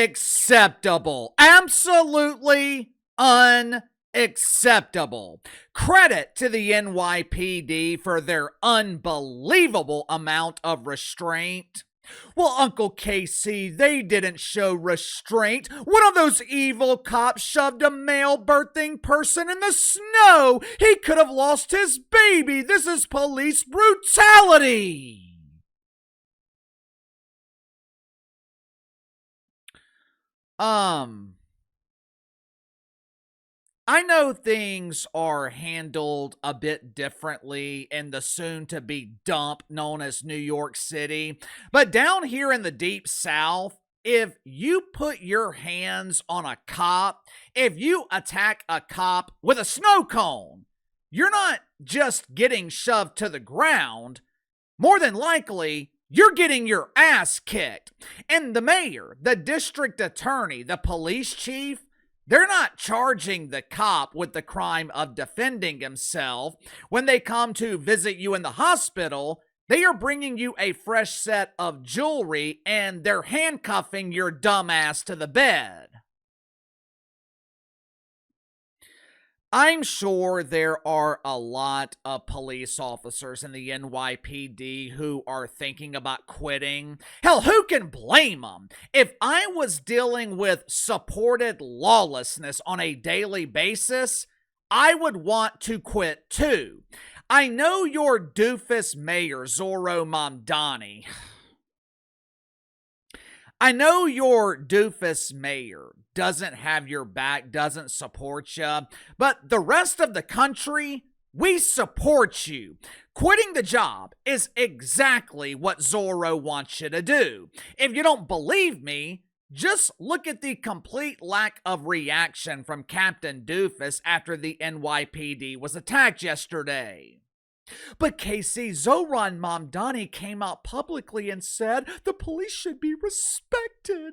unacceptable. Absolutely unacceptable. Credit to the NYPD for their unbelievable amount of restraint. Well, Uncle Casey, they didn't show restraint. One of those evil cops shoved a male birthing person in the snow. He could have lost his baby. This is police brutality. I know things are handled a bit differently in the soon-to-be dump known as New York City, but down here in the Deep South, if you put your hands on a cop, if you attack a cop with a snow cone, you're not just getting shoved to the ground. More than likely, you're getting your ass kicked. And the mayor, the district attorney, the police chief, they're not charging the cop with the crime of defending himself. When they come to visit you in the hospital, they are bringing you a fresh set of jewelry and they're handcuffing your dumb ass to the bed. I'm sure there are a lot of police officers in the NYPD who are thinking about quitting. Hell, who can blame them? If I was dealing with supported lawlessness on a daily basis, I would want to quit too. I know your doofus mayor, Zohran Mamdani. I know your doofus mayor doesn't have your back, doesn't support you, but the rest of the country, we support you. Quitting the job is exactly what Zorro wants you to do. If you don't believe me, just look at the complete lack of reaction from Captain Doofus after the NYPD was attacked yesterday. But Casey, Zohran Mamdani came out publicly and said the police should be respected.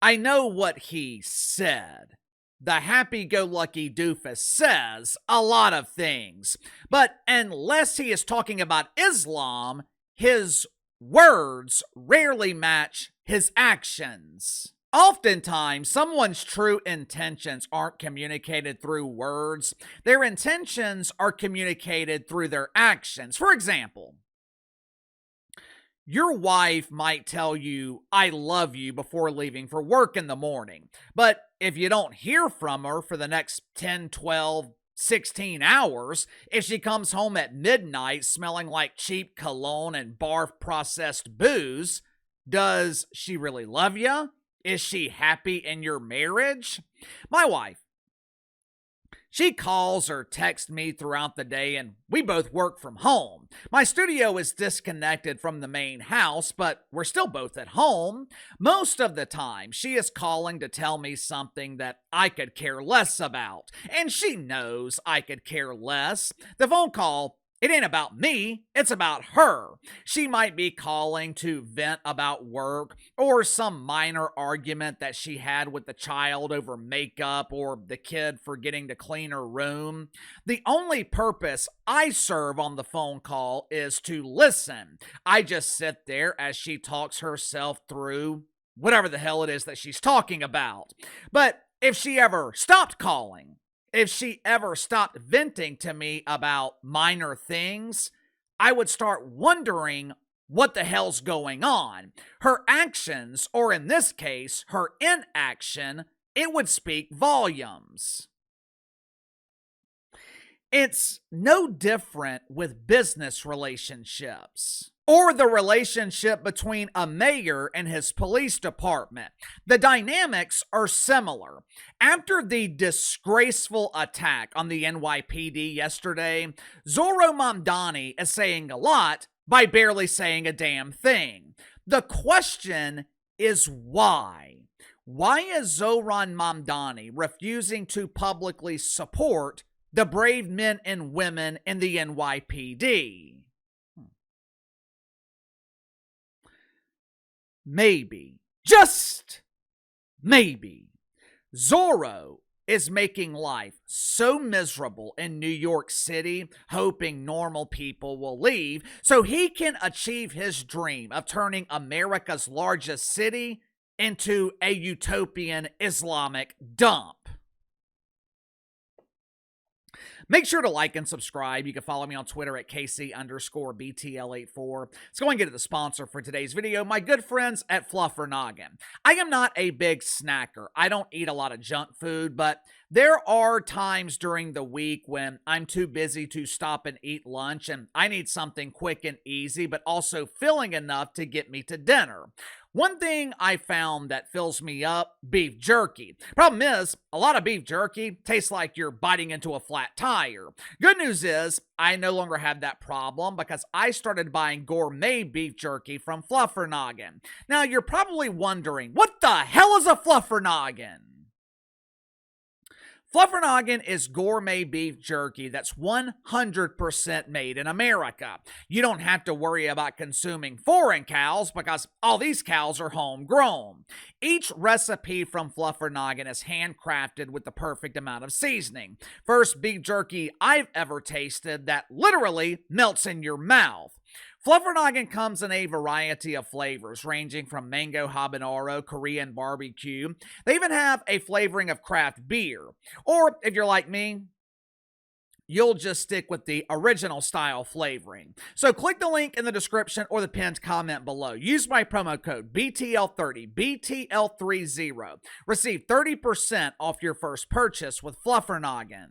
I know what he said. The happy-go-lucky doofus says a lot of things, but unless he is talking about Islam, his words rarely match his actions. Oftentimes, someone's true intentions aren't communicated through words. Their intentions are communicated through their actions. For example, your wife might tell you, "I love you," before leaving for work in the morning. But if you don't hear from her for the next 10, 12, 16 hours, if she comes home at midnight smelling like cheap cologne and barf processed booze, does she really love you? Is she happy in your marriage? My wife, she calls or texts me throughout the day, and we both work from home. My studio is disconnected from the main house, but we're still both at home. Most of the time, she is calling to tell me something that I could care less about, and she knows I could care less. The phone call, it ain't about me, it's about her. She might be calling to vent about work or some minor argument that she had with the child over makeup or the kid forgetting to clean her room. The only purpose I serve on the phone call is to listen. I just sit there as she talks herself through whatever the hell it is that she's talking about. But if she ever stopped calling, if she ever stopped venting to me about minor things, I would start wondering what the hell's going on. Her actions, or in this case, her inaction, it would speak volumes. It's no different with business relationships or the relationship between a mayor and his police department. The dynamics are similar. After the disgraceful attack on the NYPD yesterday, Zohran Mamdani is saying a lot by barely saying a damn thing. The question is why? Why is Zohran Mamdani refusing to publicly support the brave men and women in the NYPD? Maybe, just maybe, Zorro is making life so miserable in New York City, hoping normal people will leave so he can achieve his dream of turning America's largest city into a utopian Islamic dump. Make sure to like and subscribe. You can follow me on Twitter at KC_BTL84. Let's go and get to the sponsor for today's video, my good friends at Fluffer Noggin. I am not a big snacker. I don't eat a lot of junk food, but there are times during the week when I'm too busy to stop and eat lunch, and I need something quick and easy, but also filling enough to get me to dinner. One thing I found that fills me up, beef jerky. Problem is, a lot of beef jerky tastes like you're biting into a flat tire. Good news is, I no longer have that problem because I started buying gourmet beef jerky from Fluffer Noggin. Now, you're probably wondering, what the hell is a Fluffer Noggin? Fluffer Noggin is gourmet beef jerky that's 100% made in America. You don't have to worry about consuming foreign cows because all these cows are homegrown. Each recipe from Fluffer Noggin is handcrafted with the perfect amount of seasoning. First beef jerky I've ever tasted that literally melts in your mouth. Fluffer Noggin comes in a variety of flavors, ranging from mango habanero, Korean barbecue. They even have a flavoring of craft beer. Or, if you're like me, you'll just stick with the original style flavoring. So click the link in the description or the pinned comment below. Use my promo code BTL30, BTL30. Receive 30% off your first purchase with Fluffer Noggin.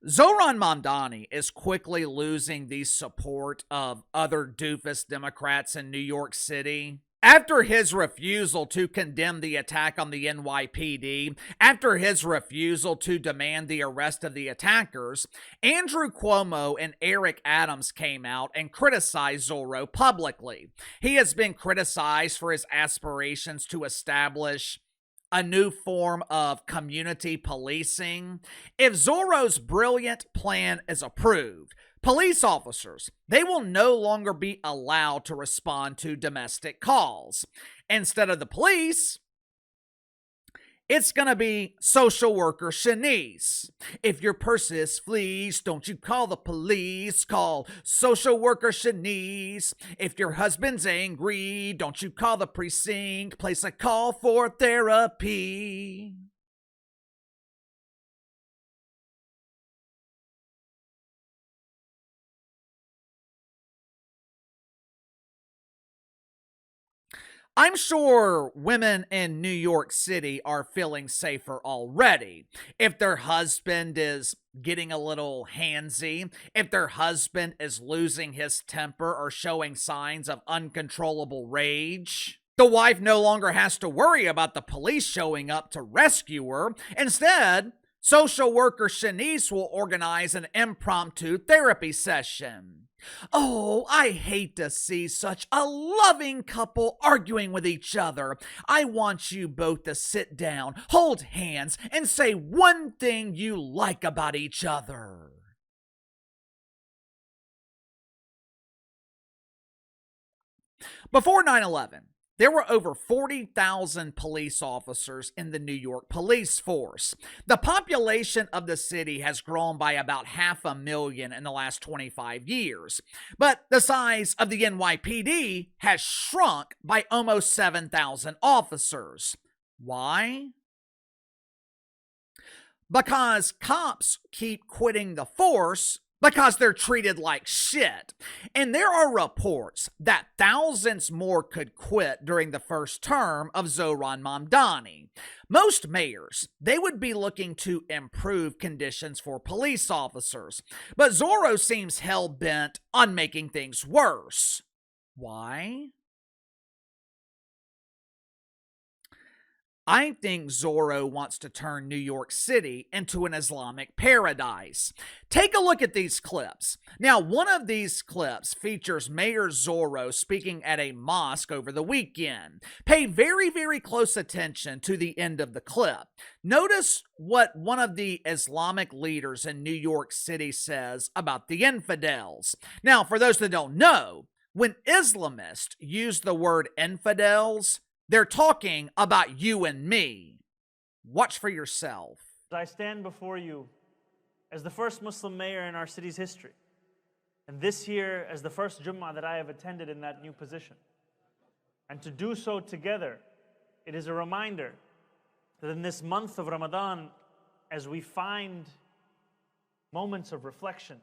Zohran Mamdani is quickly losing the support of other doofus Democrats in New York City. After his refusal to condemn the attack on the NYPD, after his refusal to demand the arrest of the attackers, Andrew Cuomo and Eric Adams came out and criticized Zorro publicly. He has been criticized for his aspirations to establish a new form of community policing. If Zorro's brilliant plan is approved, police officers, they will no longer be allowed to respond to domestic calls. Instead of the police, it's gonna be social worker Shanice. If your purse is fleeced, don't you call the police, call social worker Shanice. If your husband's angry, don't you call the precinct, place a call for therapy. I'm sure women in New York City are feeling safer already. If their husband is getting a little handsy, if their husband is losing his temper or showing signs of uncontrollable rage, the wife no longer has to worry about the police showing up to rescue her. Instead, social worker Shanice will organize an impromptu therapy session. Oh, I hate to see such a loving couple arguing with each other. I want you both to sit down, hold hands, and say one thing you like about each other. Before 9/11, there were over 40,000 police officers in the New York police force. The population of the city has grown by about 500,000 in the last 25 years. But the size of the NYPD has shrunk by almost 7,000 officers. Why? Because cops keep quitting the force because they're treated like shit. And there are reports that thousands more could quit during the first term of Zohran Mamdani. Most mayors, they would be looking to improve conditions for police officers, but Zorro seems hell-bent on making things worse. Why? I think Zorro wants to turn New York City into an Islamic paradise. Take a look at these clips. Now, one of these clips features Mayor Zorro speaking at a mosque over the weekend. Pay very, very close attention to the end of the clip. Notice what one of the Islamic leaders in New York City says about the infidels. Now, for those that don't know, when Islamists use the word infidels, they're talking about you and me. Watch for yourself. I stand before you as the first Muslim mayor in our city's history, and this year as the first Jummah that I have attended in that new position. And to do so together, it is a reminder that in this month of Ramadan, as we find moments of reflection,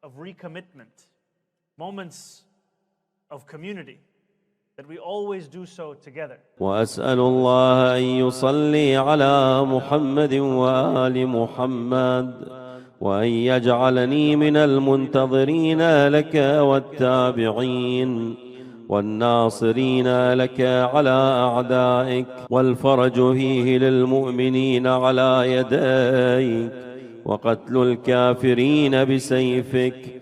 of recommitment, moments of community, that we always do so together. وأسأل الله أن يصلي على محمد وآل محمد وأن يجعلني من المنتظرين لك والتابعين والناصرين لك على أعدائك والفرج فيه للمؤمنين على يديك وقتل الكافرين بسيفك.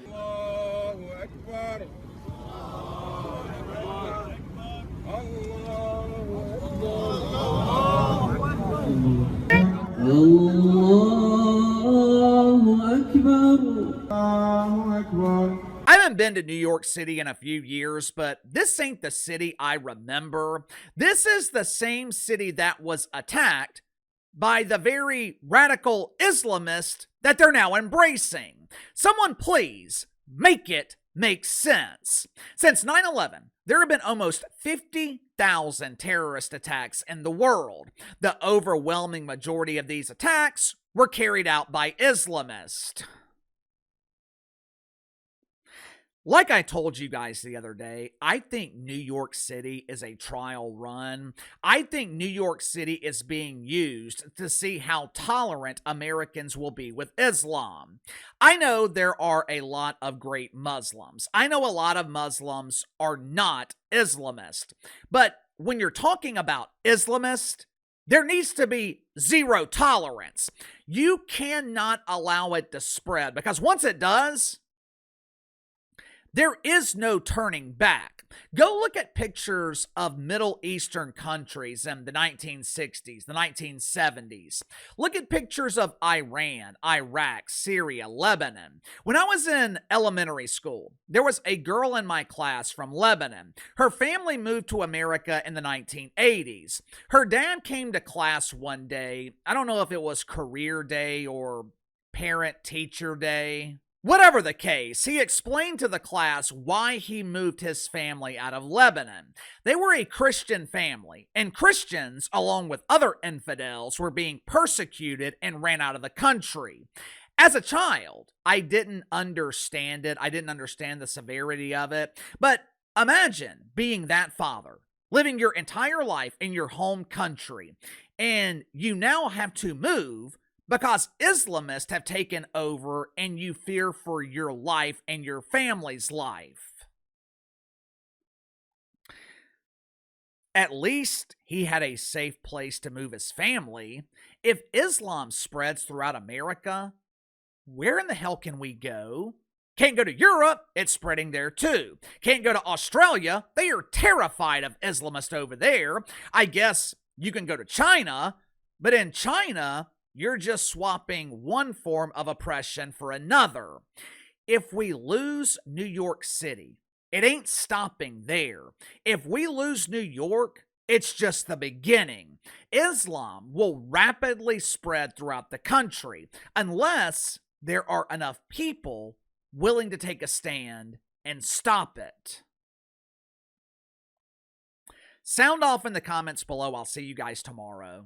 I haven't been to New York City in a few years, but this ain't the city I remember. This is the same city that was attacked by the very radical Islamists that they're now embracing. Someone please make it make sense. Since 9/11, there have been almost 50,000 terrorist attacks in the world. The overwhelming majority of these attacks were carried out by Islamists. Like I told you guys the other day, I think New York City is a trial run. I think New York City is being used to see how tolerant Americans will be with Islam. I know there are a lot of great Muslims. I know a lot of Muslims are not Islamist. But when you're talking about Islamist, there needs to be zero tolerance. You cannot allow it to spread, because once it does, there is no turning back. Go look at pictures of Middle Eastern countries in the 1960s, the 1970s. Look at pictures of Iran, Iraq, Syria, Lebanon. When I was in elementary school, there was a girl in my class from Lebanon. Her family moved to America in the 1980s. Her dad came to class one day. I don't know if it was career day or parent-teacher day. Whatever the case, he explained to the class why he moved his family out of Lebanon. They were a Christian family, and Christians, along with other infidels, were being persecuted and ran out of the country. As a child, I didn't understand it. I didn't understand the severity of it. But imagine being that father, living your entire life in your home country, and you now have to move because Islamists have taken over and you fear for your life and your family's life. At least he had a safe place to move his family. If Islam spreads throughout America, where in the hell can we go? Can't go to Europe, it's spreading there too. Can't go to Australia, they are terrified of Islamists over there. I guess you can go to China, but in China, you're just swapping one form of oppression for another. If we lose New York City, it ain't stopping there. If we lose New York, it's just the beginning. Islam will rapidly spread throughout the country unless there are enough people willing to take a stand and stop it. Sound off in the comments below. I'll see you guys tomorrow.